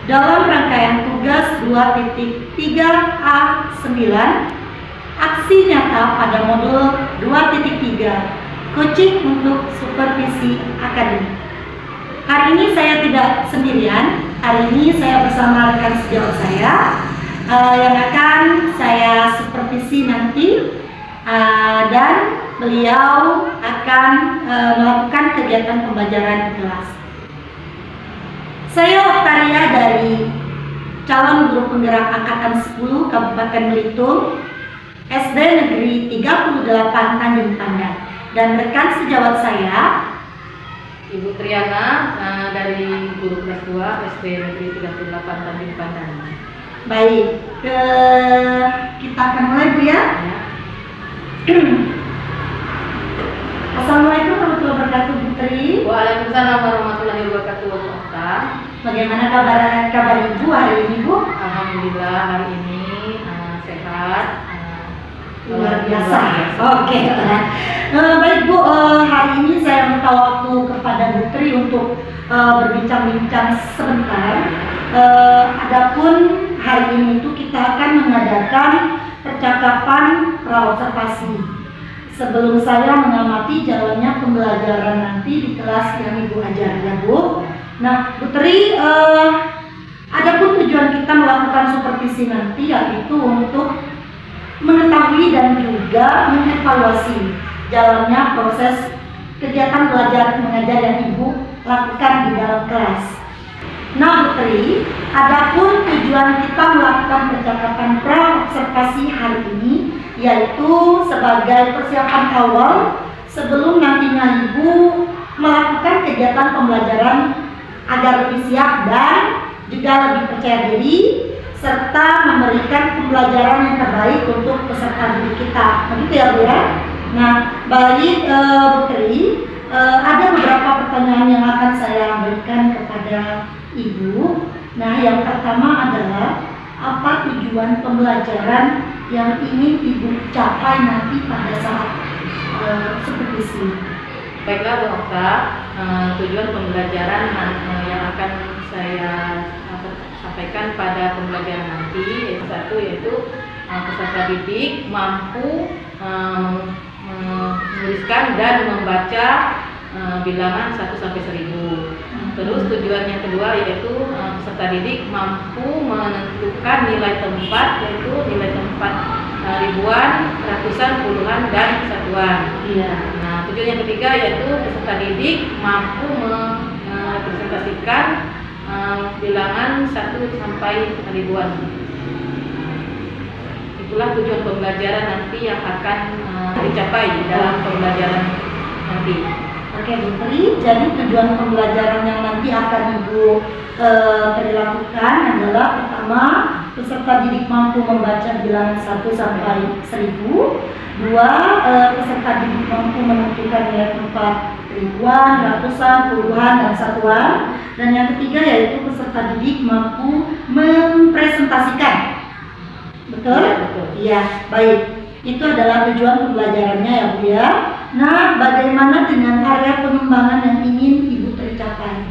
dalam rangkaian tugas 2.3A9 aksi nyata pada modul 2.3 coaching untuk supervisi akademik. Hari ini saya tidak sendirian, hari ini saya bersama rekan sejawat saya yang akan saya supervisi nanti, dan beliau akan melakukan kegiatan pembelajaran di kelas. Saya Oktaria dari calon guru penggerak angkatan 10 Kabupaten Belitung, SD Negeri 38 Tanjung Pandan, dan rekan sejawat saya Ibu Triana dari guru kelas 2 SD Negeri 38 Tanjung Pandan. Baik, kita akan mulai Bu ya. Assalamualaikum warahmatullahi wabarakatuh Bu Tri. Waalaikumsalam warahmatullahi wabarakatuh Bu Okta. Bagaimana kabar Ibu hari ini Bu? Alhamdulillah hari ini sehat. Luar biasa. Oke. Baik Bu, hari ini saya minta waktu kepada Bu Tri untuk berbincang-bincang sebentar. Adapun hari ini itu kita akan mengadakan percakapan praobservasi sebelum saya mengamati jalannya pembelajaran nanti di kelas yang Ibu ajar ya Bu. Nah Bu Tri, adapun tujuan kita melakukan supervisi nanti yaitu untuk mengetahui dan juga mengevaluasi jalannya proses kegiatan belajar mengajar yang Ibu lakukan di dalam kelas. Nah Bu Tri, adapun tujuan kita melakukan percakapan praobservasi hari ini yaitu sebagai persiapan awal sebelum nantinya Ibu melakukan kegiatan pembelajaran agar lebih siap dan juga lebih percaya diri serta memberikan pembelajaran yang terbaik untuk peserta didik kita. Begitu ya Bu ya? Nah, baik Bu Tri, ada beberapa pertanyaan yang akan saya berikan kepada Ibu. Nah, yang pertama adalah apa tujuan pembelajaran yang ingin Ibu capai nanti pada saat supervisi? Baiklah Bu Okta, tujuan pembelajaran yang akan saya sampaikan pada pembelajaran nanti yaitu peserta didik mampu menuliskan dan membaca bilangan 1 sampai 1000. Terus tujuan yang kedua yaitu peserta didik mampu menentukan nilai tempat, yaitu nilai tempat ribuan, ratusan, puluhan, dan satuan. Iya. Nah, tujuan yang ketiga yaitu peserta didik mampu merepresentasikan bilangan 1 sampai ribuan. Itulah tujuan pembelajaran nanti yang akan dicapai dalam pembelajaran nanti. Oke Bu Tri, jadi tujuan pembelajaran yang nanti akan Ibu lakukan adalah pertama, peserta didik mampu membaca bilangan 1 sampai 1000. 2, peserta didik mampu menentukan nilai tempat ribuan, ratusan, puluhan, dan satuan. Dan yang ketiga yaitu peserta didik mampu mempresentasikan. Betul? Ya, betul. Iya, baik. Itu adalah tujuan pembelajarannya ya Bu ya. Nah, bagaimana dengan area pengembangan yang ingin Ibu tercapai?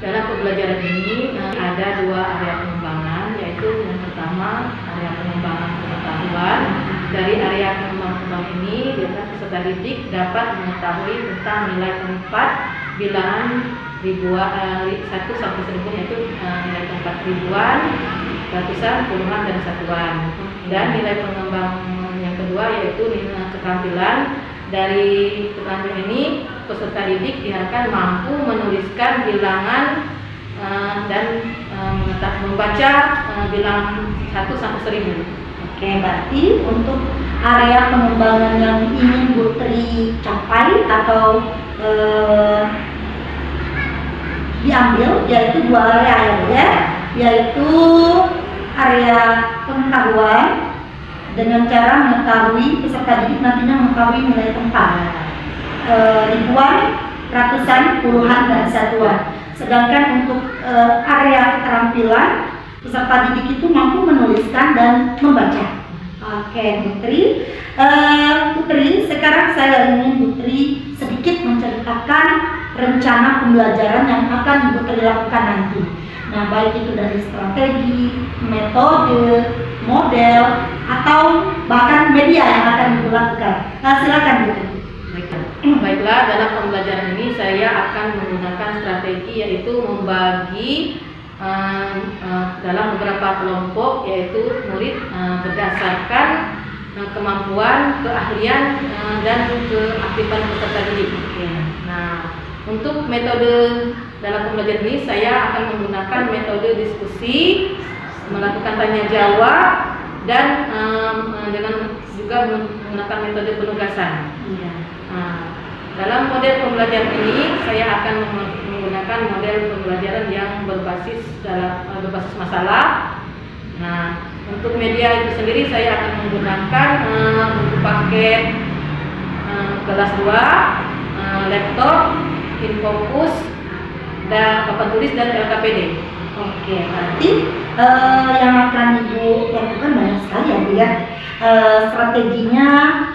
Dalam pembelajaran ini ada 2 area pengembangan, yaitu yang pertama area pengembangan pengetahuan. Dari area pengembangan ini, peserta didik dapat mengetahui tentang nilai tempat bilangan ribuan 1 sampai 1000, yaitu nilai tempat ribuan, ratusan, puluhan, dan satuan. Dan nilai pengembangan yang kedua yaitu nilai keterampilan. Dari keterampilan ini peserta didik diharapkan mampu menuliskan bilangan dan membaca bilangan 1 sampai 1000. Oke, berarti untuk area pengembangan yang ingin Bu Tri capai atau diambil yaitu 2 area ya, yaitu area pengetahuan dengan cara mengetahui peserta didik nantinya mengetahui nilai tempat ribuan, ratusan, puluhan, dan satuan. Sedangkan untuk area keterampilan peserta didik itu mampu menuliskan dan membaca. Oke, Putri. Putri, sekarang saya ingin Putri sedikit menceritakan rencana pembelajaran yang akan Putri lakukan nanti. Nah, baik itu dari strategi, metode, model, atau bahkan media yang akan Ibu lakukan. Nah, silakan Bu. Baiklah, dalam pembelajaran ini saya akan menggunakan strategi yaitu membagi dalam beberapa kelompok, yaitu murid berdasarkan kemampuan, keahlian, dan keaktifan peserta didik. Nah, untuk metode dalam pembelajaran ini saya akan menggunakan metode diskusi, melakukan tanya jawab, dan dengan juga menggunakan metode penugasan. Nah, dalam model pembelajaran ini saya akan menggunakan model pembelajaran yang berbasis masalah. Nah, untuk media itu sendiri saya akan menggunakan buku paket kelas 2, laptop, infocus, dan papan tulis dan LKPD. Oke, berarti yang akan Ibu lakukan banyak sekali ya Bu ya. Strateginya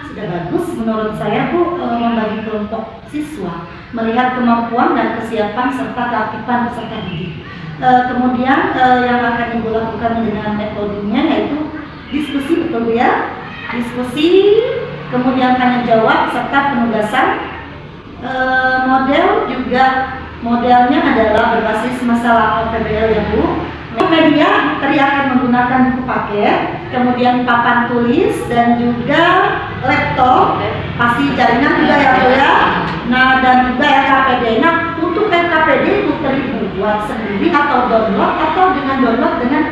sudah bagus menurut saya Bu, membagi kelompok siswa, melihat kemampuan dan kesiapan serta keaktifan peserta didik. Kemudian yang akan Ibu lakukan dengan metodenya yaitu diskusi, betul Bu ya? Diskusi, kemudian tanya jawab serta penugasan. Model juga modelnya adalah berbasis masalah PBL ya Bu. Media tadi akan menggunakan buku paket, kemudian papan tulis dan juga laptop, pasti jaringan juga ya Bu ya. Nah, dan juga LKPD. Nah, untuk LKPD Ibu buat sendiri atau download, atau dengan download dengan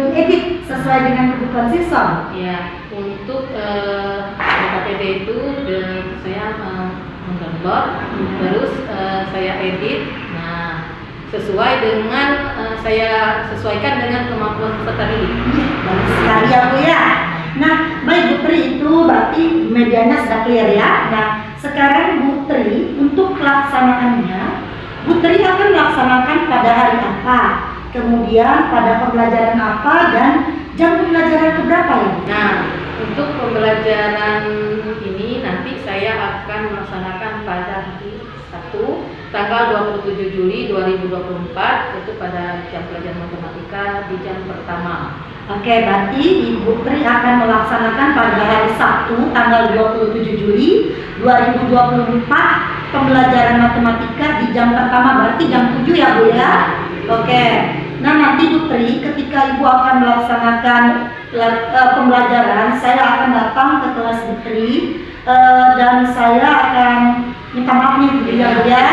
diedit sesuai dengan kebutuhan siswa. Ya, untuk LKPD itu saya mendownload, terus saya edit. Nah, sesuai dengan saya sesuaikan dengan kemampuan peserta didik. Bagus sekali ya Bu ya. Nah, baik Bu Tri, itu berarti medianya sudah clear ya. Nah, sekarang Bu Tri untuk pelaksanaannya, Bu Tri akan melaksanakan pada hari apa, kemudian pada pembelajaran apa, dan jam pembelajaran berapa ya? Nah, untuk pembelajaran ini nanti saya akan melaksanakan pada hari Sabtu, tanggal 27 Juli 2024, itu pada jam pelajaran matematika di jam pertama. Oke, berarti Ibu Tri akan melaksanakan pada hari Sabtu, tanggal 27 Juli 2024, pembelajaran matematika di jam pertama, berarti jam 7 ya Bu ya? Oke. Nah, nanti Bu Tri ketika Ibu akan melaksanakan pembelajaran, saya akan datang ke kelas Bu Tri dan saya akan minta maaf nih Bu ya,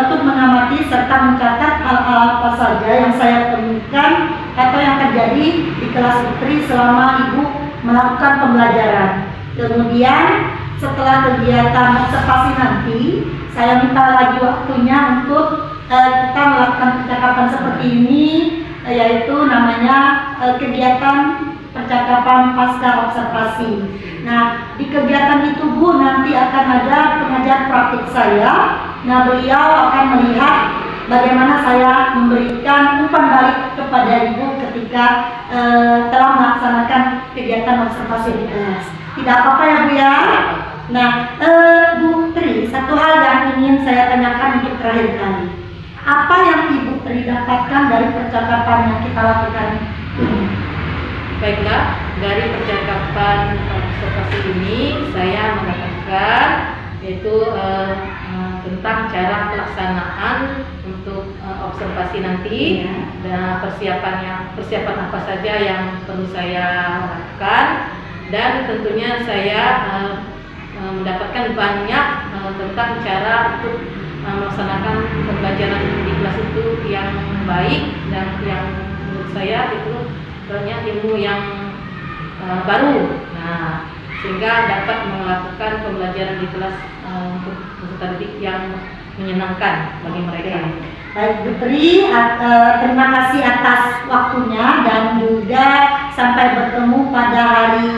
untuk mengamati serta mencatat hal-hal apa saja yang saya temukan atau yang terjadi di kelas Bu Tri selama Ibu melakukan pembelajaran. Kemudian setelah kegiatan observasi nanti, saya minta lagi waktunya untuk kita melakukan percakapan seperti ini, yaitu namanya kegiatan percakapan pasca observasi. Nah, di kegiatan itu Bu, nanti akan ada pengajar praktik saya. Nah, beliau akan melihat bagaimana saya memberikan umpan balik kepada Ibu ketika telah melaksanakan kegiatan observasi di kelas. Tidak apa-apa ya Bu ya? Nah, Bu Tri, satu hal yang ingin saya tanyakan untuk terakhir kali. Apa yang Ibu Tri dapatkan dari percakapan yang kita lakukan ini? Baiklah, dari percakapan observasi ini saya mendapatkan yaitu tentang cara pelaksanaan untuk observasi nanti, dan persiapan apa saja yang perlu saya lakukan, dan tentunya saya mendapatkan banyak tentang cara untuk melaksanakan pembelajaran di kelas itu yang baik, dan yang menurut saya itu banyak ilmu yang baru. Nah, sehingga dapat melakukan pembelajaran di kelas untuk peserta didik yang menyenangkan bagi mereka. Baik Bu Tri, terima kasih atas waktunya dan juga sampai bertemu pada hari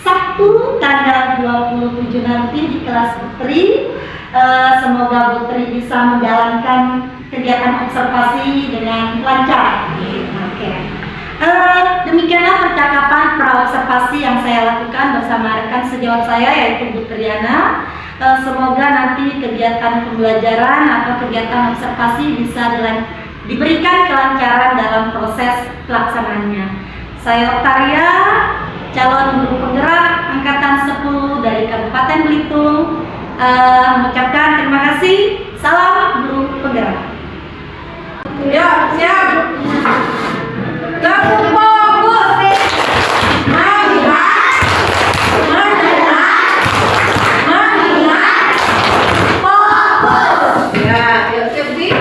Sabtu tanggal 27 nanti di kelas Bu Tri. Semoga Bu Tri bisa menjalankan kegiatan observasi dengan lancar. Oke. Demikianlah percakapan pra-observasi yang saya lakukan bersama rekan sejawat saya yaitu Bu Triana. Semoga nanti kegiatan pembelajaran atau kegiatan observasi bisa diberikan kelancaran dalam proses pelaksanaannya. Saya Oktaria, calon guru penggerak angkatan 10 dari Kabupaten Belitung, mengucapkan terima kasih. Salam guru penggerak. Ya, siap. Langsung fokus. Melihat, fokus. Ya, yuk siap sih.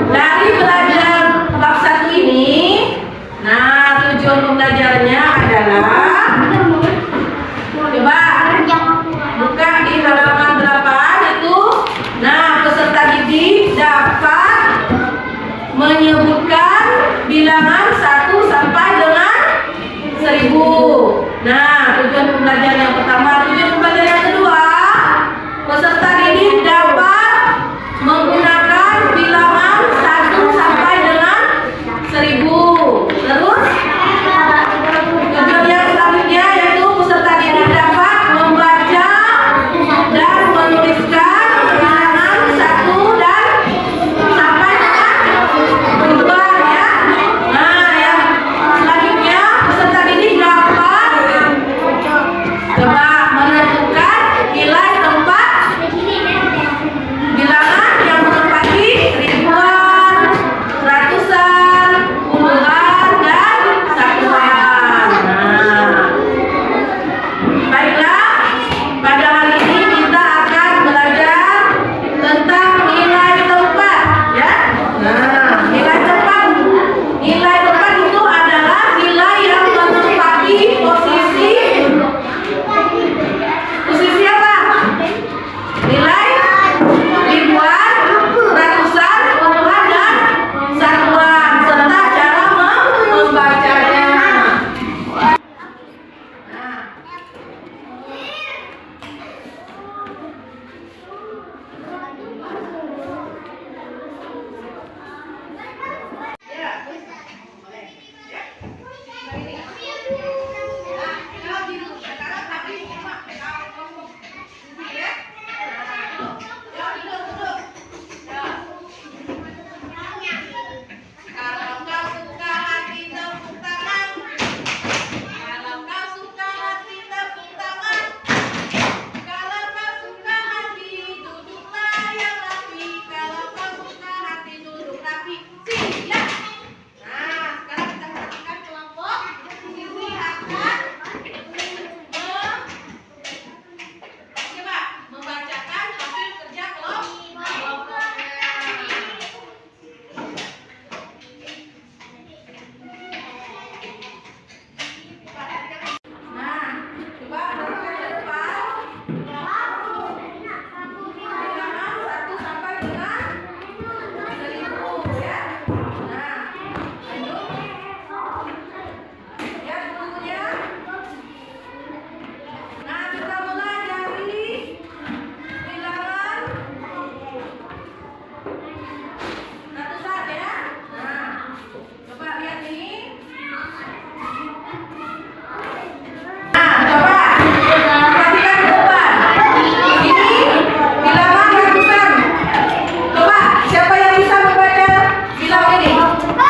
Dari belajar bab 1 ini, nah tujuan pembelajarannya adalah, coba buka di halaman 8 itu. Nah, peserta didik dapat menyebutkan bilangan 1 sampai dengan 1000. Nah, tujuan pembelajaran yang pertama. Tujuan pembelajaran yang kedua, peserta didik dapat menggunakan bilangan 1 sampai dengan 1000. Terus tujuan yang selanjutnya yaitu peserta didik dapat membaca dan menuliskan bilangan 1 dan sampai dengan 2 ya. Nah, yang selanjutnya peserta didik dapat coba menentukan nilai tempat Sekarang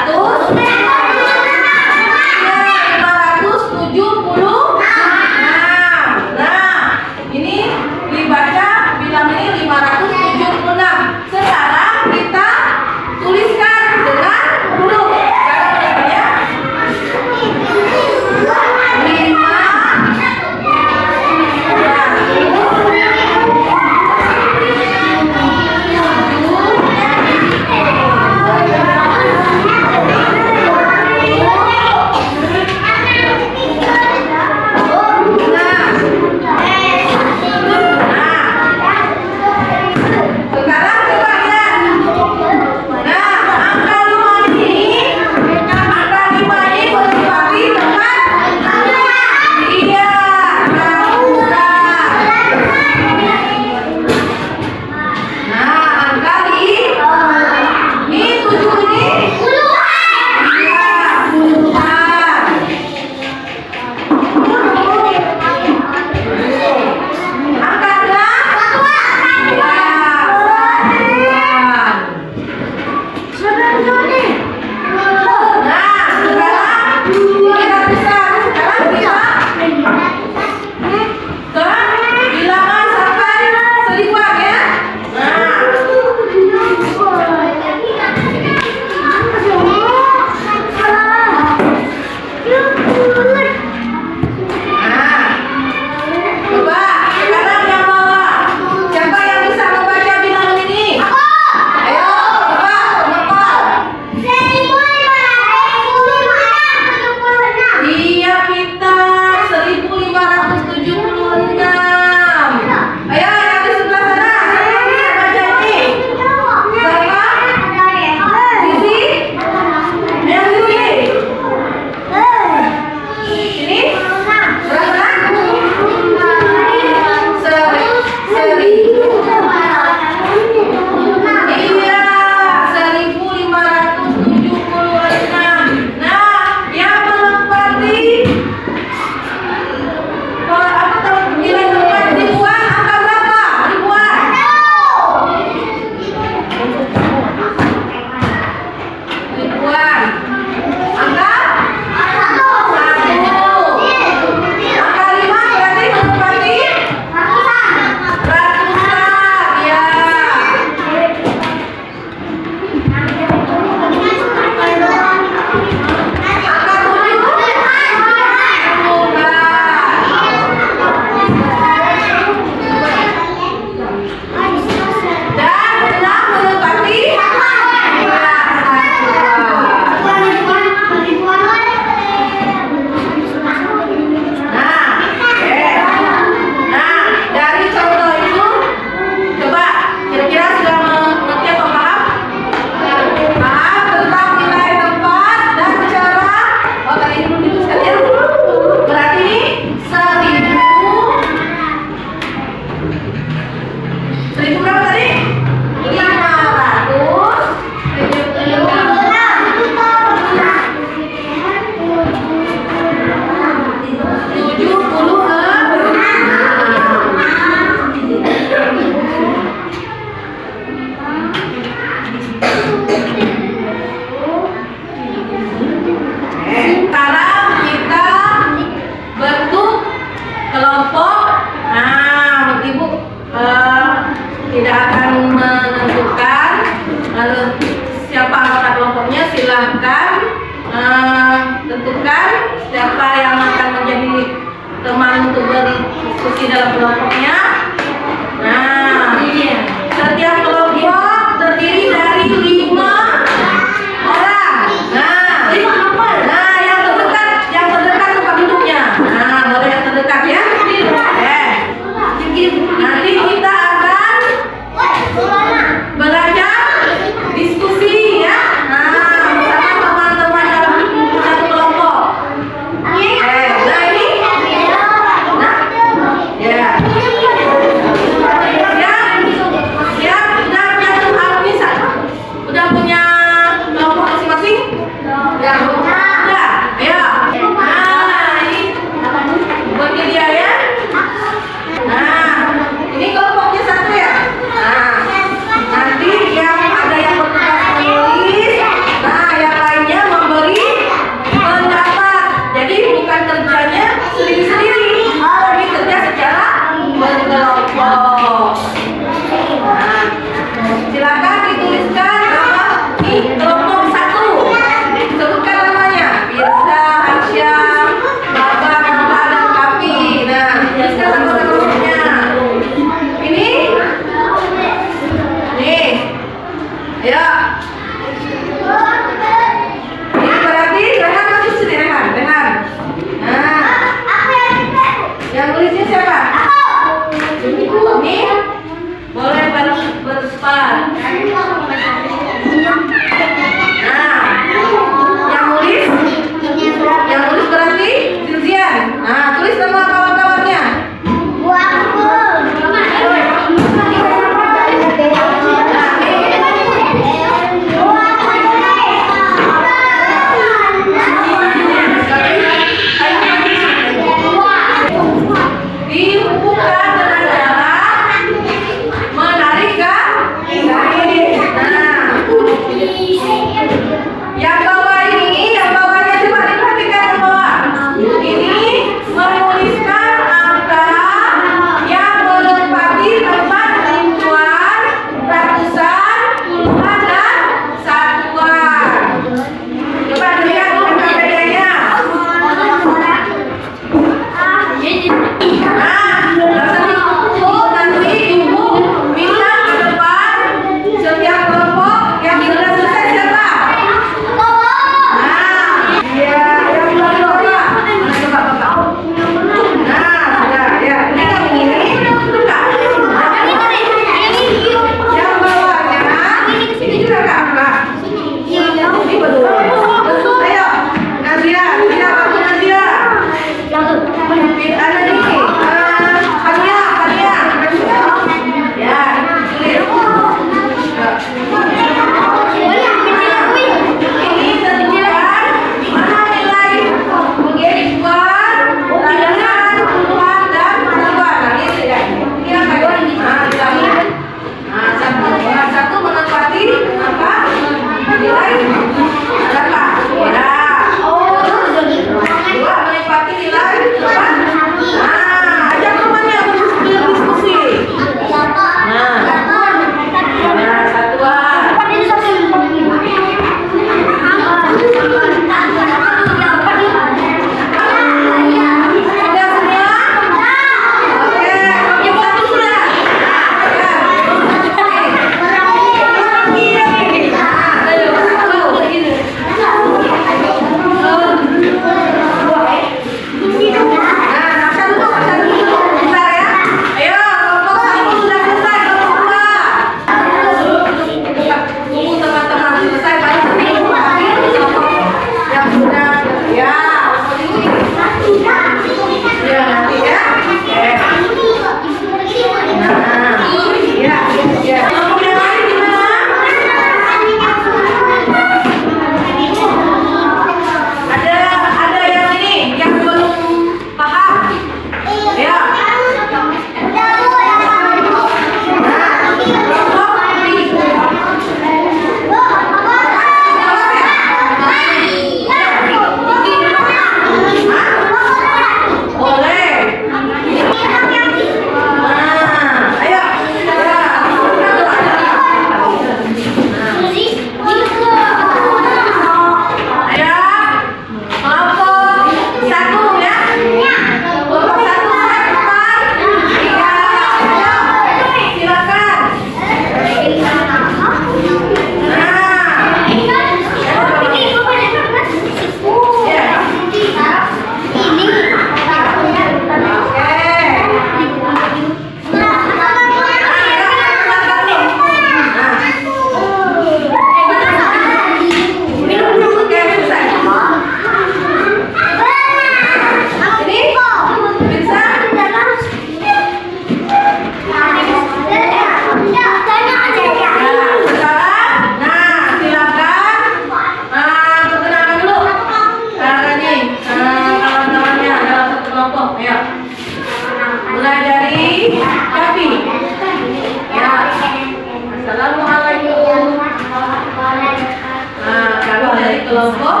kelompok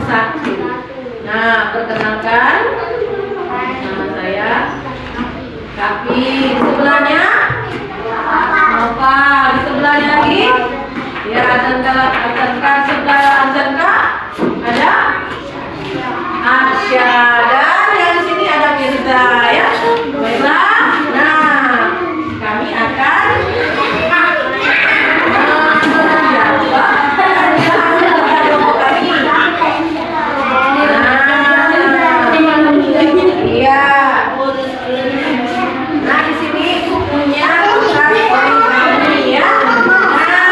satu. Nah, perkenalkan, nama saya Kapi. Di sebelahnya Nova. Di sebelahnya lagi ya Azanka. Sebelah Azanka ada Asya, dan yang di sini ada Mirza ya. Baiklah. Nah, kami akan iya. Nah, di sini bukunya bukan origami ya. Nah, sekarang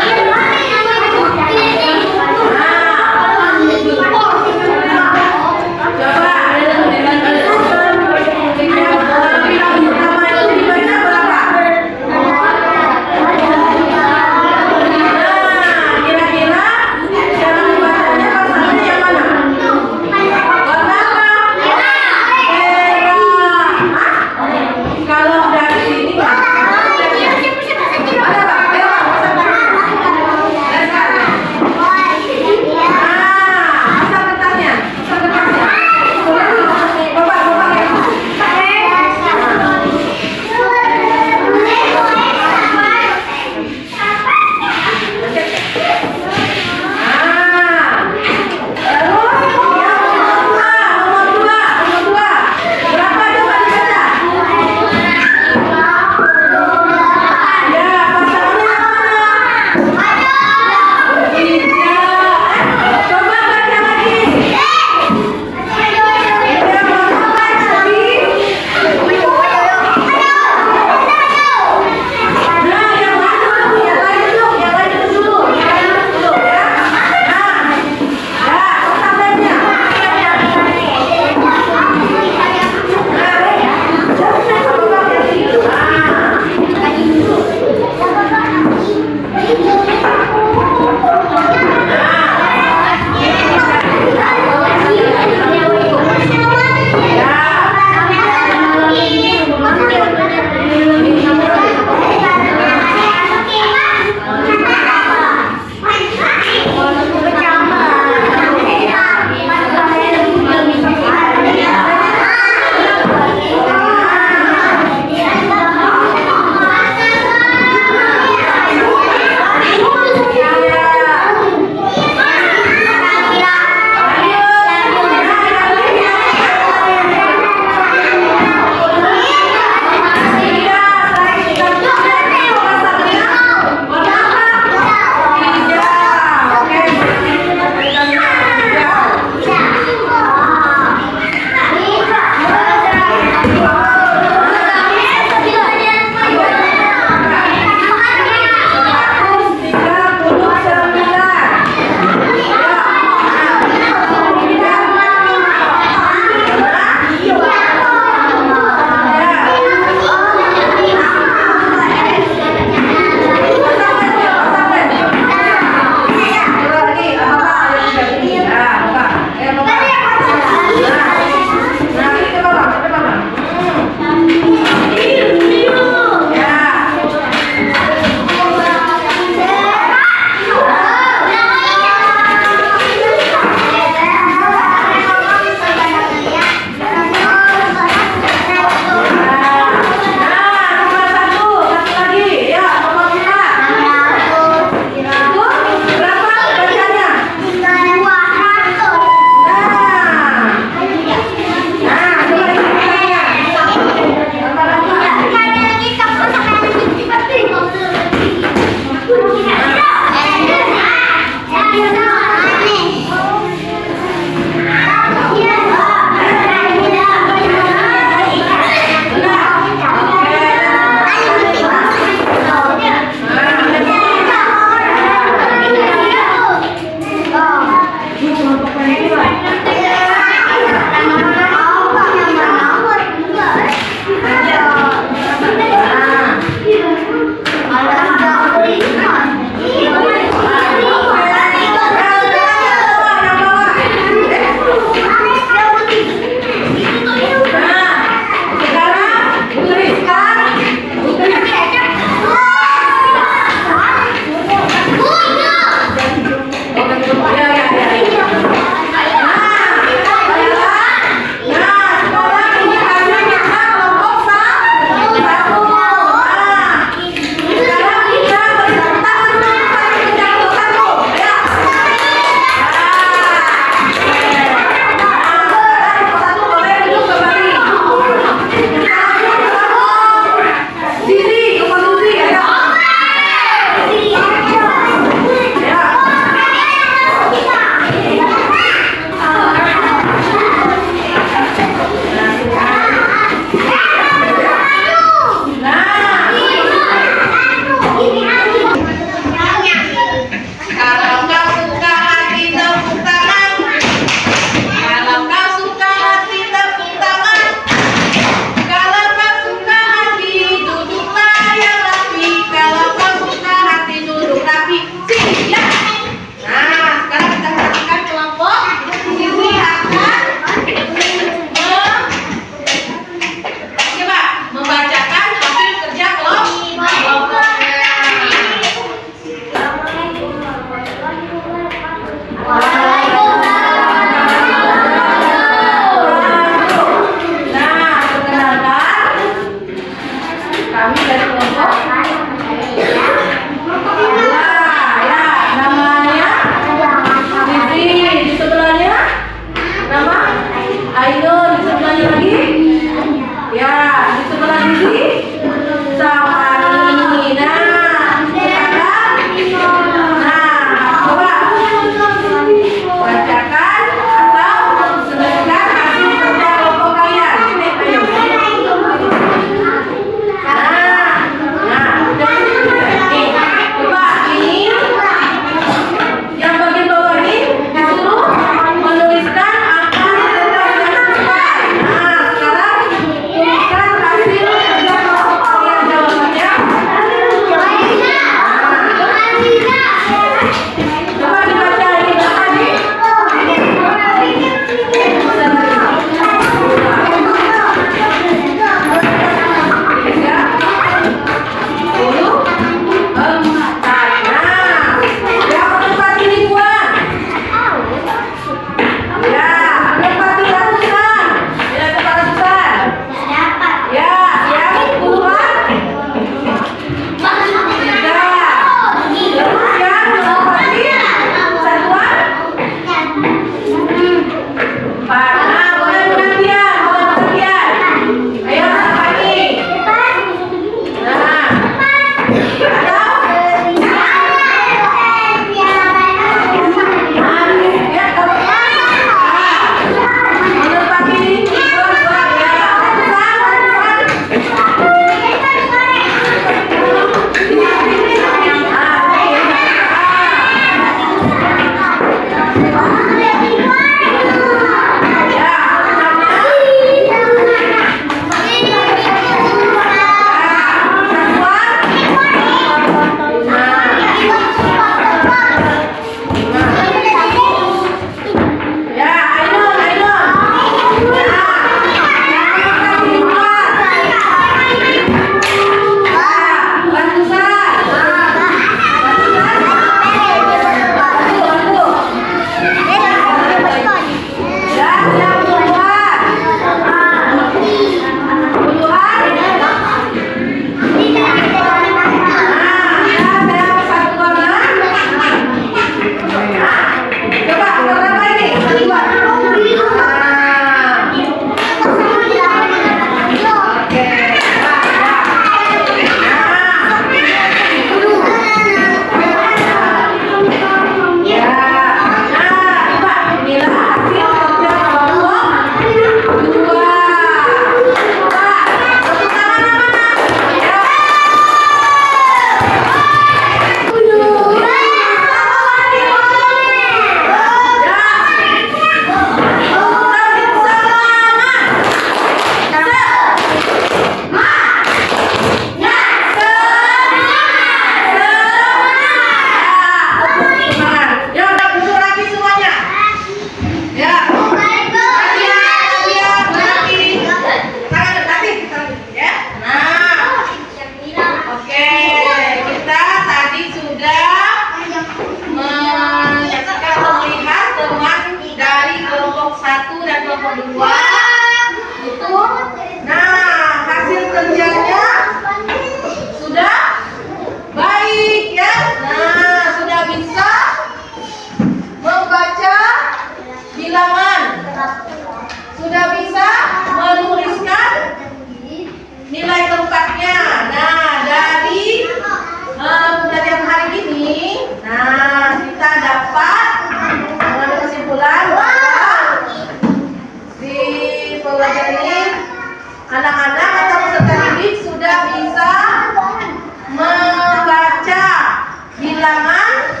bilangan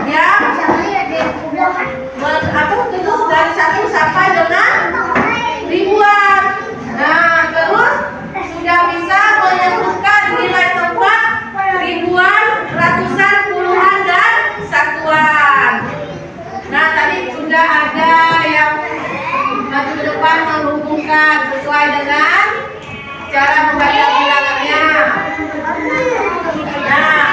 yang tutup dari 1 sampai dengan ribuan. Nah, terus sudah bisa menyebutkan nilai tempat ribuan, ratusan, puluhan, dan satuan. Nah, tadi sudah ada yang maju ke depan menghubungkan sesuai dengan cara membaca bilangannya. Nah,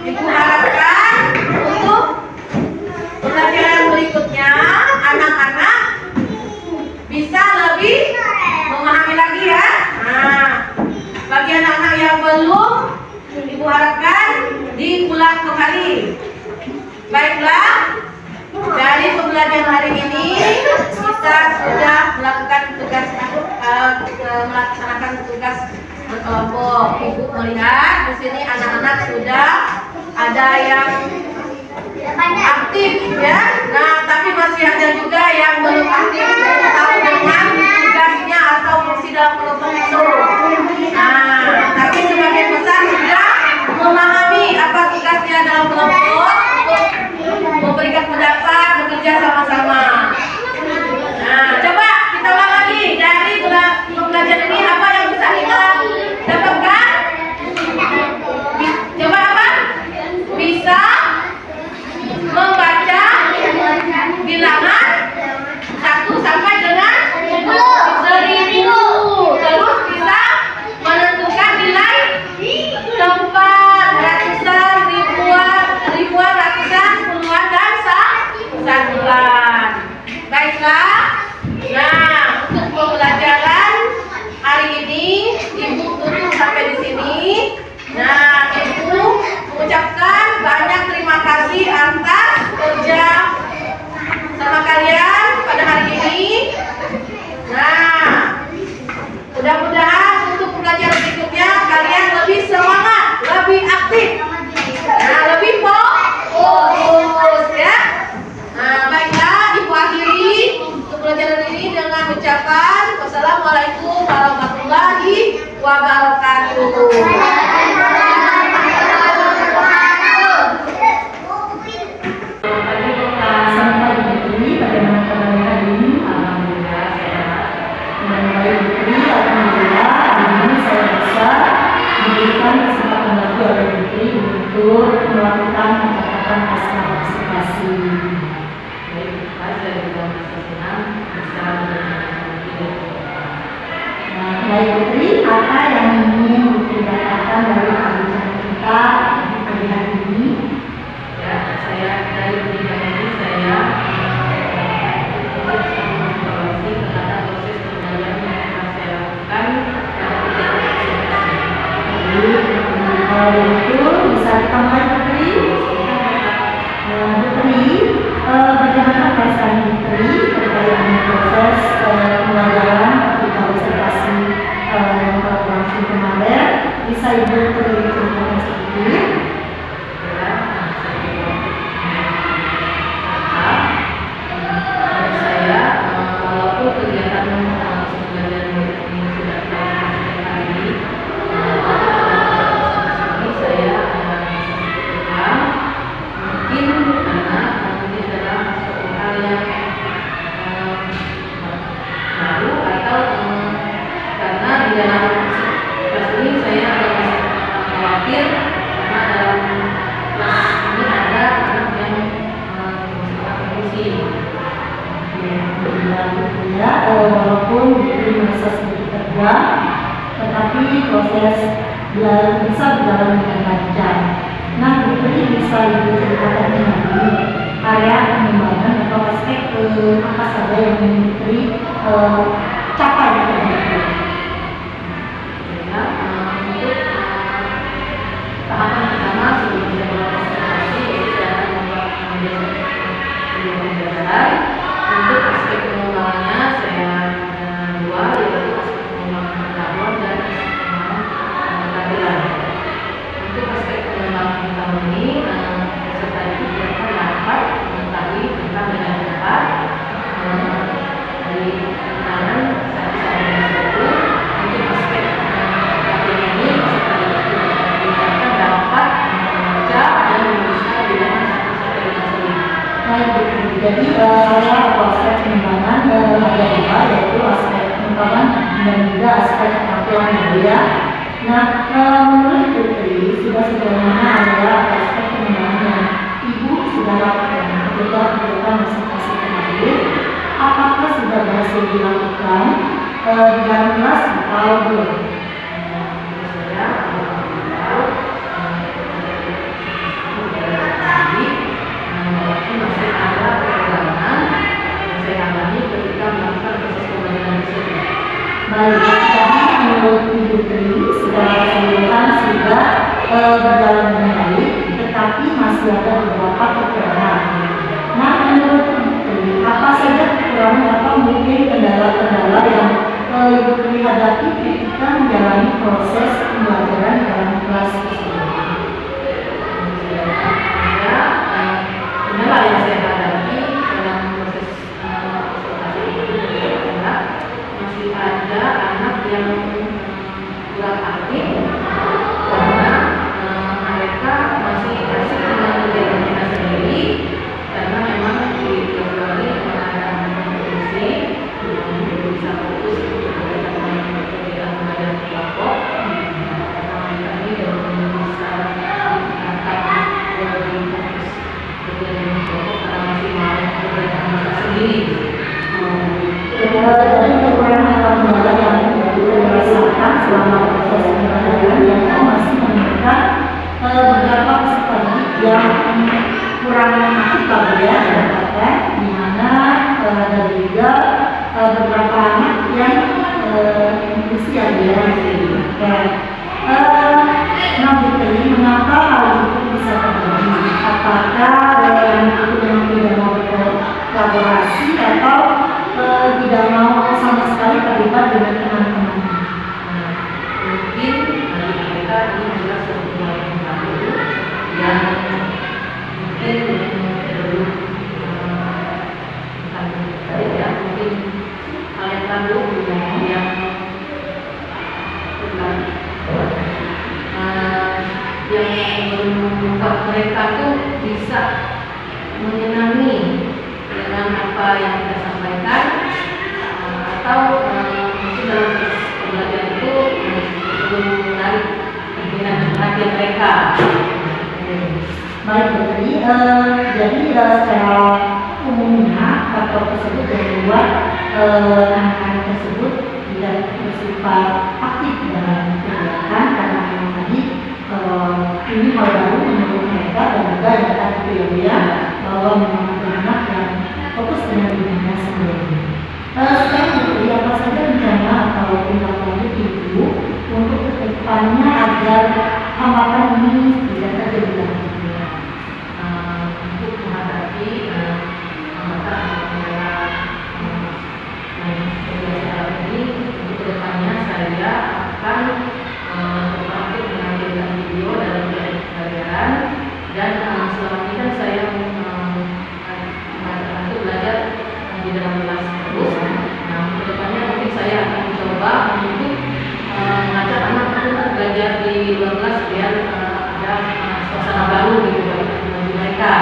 Ibu harapkan untuk pelajaran berikutnya anak-anak bisa lebih memahami lagi ya. Nah, bagi anak-anak yang belum, Ibu harapkan diulang kembali. Baiklah, dari pembelajaran hari ini kita sudah melakukan tugas melaksanakan tugas berkelompok. Ibu melihat di sini anak-anak sudah ada yang aktif ya. Nah, tapi masih ada juga yang belum aktif tahu dengan tugasnya atau fungsi dalam kelompok itu. Nah, tapi sebagian besar sudah memahami apa tugasnya dalam kelompok untuk memberikan pendapat, bekerja sama-sama. Nah, coba kita ulang lagi dari pembelajaran ini apa yang bisa kita dapatkan? Coba apa? Bisa membaca bilangan 1 sampai dengan 1000. Terus bisa menentukan nilai tempat ratusan, ribuan, ratusan, puluhan, dan satuan. Baiklah. Nah, untuk pembelajaran hari ini Ibu tutup sampai di sini. Nah, Ibu mengucapkan banyak terima kasih atas kerja sama kalian pada hari ini. Nah, mudah-mudahan untuk pembelajaran berikutnya kalian lebih semangat, lebih aktif, nah, lebih fokus ya. Nah, baiklah, Ibu akhiri untuk pelajaran ini dengan ucapan wassalamualaikum warahmatullahi wabarakatuh. Sampai di sini bagaimana kabarnya hari ini? Alhamdulillah sehat. Baik, Putri, alhamdulillah hari ini saya bisa diberikan kesempatan lagi oleh Putri untuk melakukan pendekatan pasca partisipasi. Baik, saya juga merasa senang bisa berbincang. Nah, baik Putri, apa yang ingin Putri katakan dari perbincangan kita pagi hari ini? Ya, saya dari pendidikan ini saya mengevaluasi terhadap proses pembelajaran yang akan saya lakukan pada kegiatan partisipasi. Kalau itu bisa ditambah Putri. Putri, bagaimana perasaan Putri terkait dengan proses pembelajaran ketika observasi yang berlangsung kemarin? Bisa Ibu ceritakan sedikit? Saya walaupun kegiatan pembelajaran ini sudah dilakukan hari ini, saya mungkin karena ini adalah suatu hal yang baru atau karena di dalam kelas ini saya khawatir karena dalam kelas ini ada anak yang emosi. Ya, walaupun Putri merasa sedikit tegang, tetapi proses belajar bisa berjalan dengan lancar. Nah, Putri bisa Ibu ceritakan lagi area pengembangan atau aspek apa saja yang ingin Putri capai pada itu. Ya, untuk tahapan pertama sebelum saya berkonsentrasi yaitu saya akan membuat pembelajaran. Untuk aspek pengembangannya saya ada dua, yaitu aspek pengembangan pengetahuan dan aspek pengembangan pengetahuan. Untuk aspek pengembangan pengetahuan ini peserta itu dapat mengetahui tentang dengan cepat dari keterangan satu ya. Nah, menurut Putri sudah sejauh mana adalah aspek pengembangan yang Ibu sudah lakukan ketika kegiatan presentasi kemarin? Apakah sudah berhasil dilakukan di dalam kelas atau belum? Baik, jadi menurut Ibu Tri segala keseluruhan sudah berjalan dengan baik, tetapi masih ada beberapa kekurangan. Nah, menurut Ibu Tri, apa saja kekurangan atau mungkin kendala-kendala yang Ibu Tri hadapi ketika menjalani proses pembelajaran dalam kelas tersebut? Kendala yang saya hadapi dalam proses presentasi itu adalah masih ada anak yang kurang aktif karena mereka masih asik dengan kegiatan kita sendiri, karena memang di Februari ada kompetisi bisa fokus kegiatan pengajaran kelompok. Kami belum bisa angkat lebih fokus kegiatan kelompok karena masih mau kegiatan kita sendiri. Jadi kekurangan atau kendala yang Ibu rasakan selama proses pembelajaran yang masih menemukan beberapa peserta didik yang kurang aktif ya, dapatkan di mana ada juga beberapa anak yang usia dia nah, Putri, mengapa hal itu bisa terjadi? Apakah anak itu memang tidak mau berkolaborasi atau tidak mau sama sekali terlibat dengan teman-teman? Mungkin mereka ini adalah sebuah yang baru yang mungkin belum mungkin hal yang baru yang membuat mereka tuh bisa menyenangi dengan apa yang kita sampaikan, atau mungkin dalam pembelajaran itu belum menarik minat dan perhatian mereka. Baik, Putri, jadi secara umumnya faktor tersebut yang membuat anak-anak tersebut tidak bersifat aktif dalam kegiatan karena memang tadi ini hal baru menurut mereka, dan juga yang tadi ya bahwa memang anak yang fokus dengan dirinya sendiri. Sekarang Putri, apa saja rencana atau tindak lanjut Ibu untuk kedepannya agar hambatan ini tidak terjadi lagi? Untuk menghadapi hambatan pembelajaran ini, untuk kedepannya saya akan untuk menampilkan video dalam pembelajaran, dan selama ini kan saya itu belajar di dalam kelas terus. Nah, kedepannya mungkin saya akan mencoba untuk mengajak anak untuk belajar di luar kelas biar ada suasana baru gitu bagi mereka.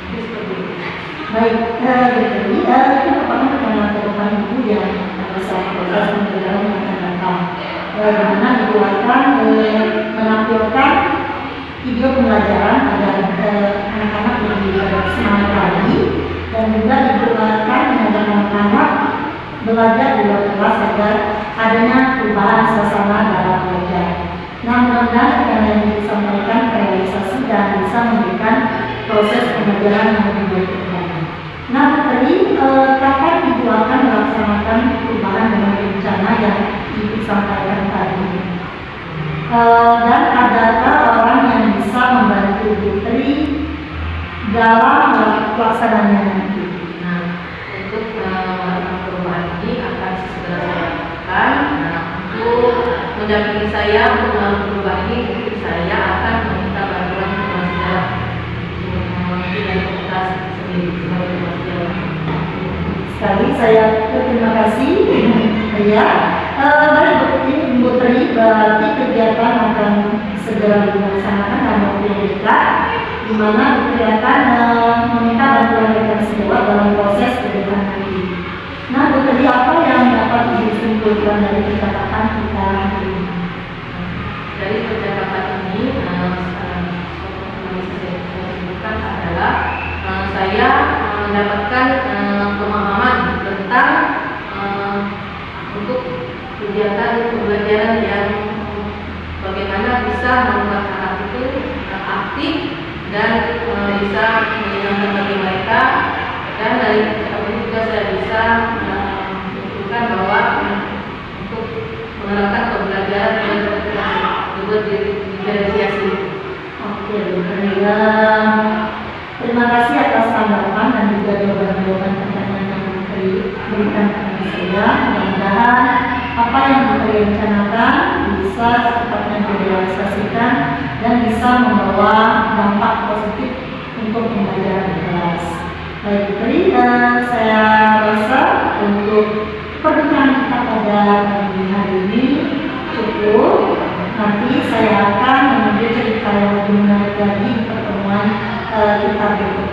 Jadi seperti itu. Baik, jadi kita merupakan pertemuan teman Ibu yang selama proses pembelajaran yang akan datang. Dimana Ibu akan menampilkan video pembelajaran agar anak-anak lebih semangat lagi, dan juga Ibu akan mengajak anak-anak belajar di luar kelas agar adanya perubahan suasana dalam belajar. Nah, mudah-mudahan apa yang disampaikan terrealisasi dan bisa memberikan proses pembelajaran yang lebih baik lagi. Nah, Putri, kapan Ibu akan melaksanakan perubahan dengan rencana yang Ibu sampaikan tadi? Dan adakah orang yang bisa membantu Putri dalam pelaksananya nanti? Nah, untuk melakukan perubahan ini akan segera saya lakukan. Nah, untuk mendampingi saya untuk melakukan perubahan ini, mungkin saya akan meminta bantuan teman sejarah dari komunitas sendiri sebagai teman sejarah. Sekali saya terima kasih. Ya, baik Putri, berarti kegiatan akan segera dilaksanakan dalam waktu yang dekat, di mana Putri akan meminta bantuan rekan sejawat dalam proses kegiatan nanti. Nah, Putri, apa yang dapat dapat disimpulkan dari percakapan kita hari ini? Dari percakapan ini, sebutkan adalah saya mendapatkan pemahaman tentang untuk kegiatan pembelajaran yang bagaimana bisa membuat anak itu aktif dan bisa menyenangkan bagi mereka. Dan dari percakapan ini juga saya bisa menunjukkan bahwa untuk menerapkan pembelajaran yang juga diferensiasi. Oke, terima kasih atas tanggapan dan juga jawaban-jawaban pertanyaan yang diberikan kepada saya. Mudah-mudahan apa yang kita rencanakan bisa secepatnya direalisasikan dan bisa membawa dampak positif untuk pembelajaran di kelas. Baik, Putri, saya rasa untuk perbincangan kita pada pagi hari ini cukup. Nanti saya akan mengambil cerita yang lebih menarik lagi di pertemuan kita berikutnya.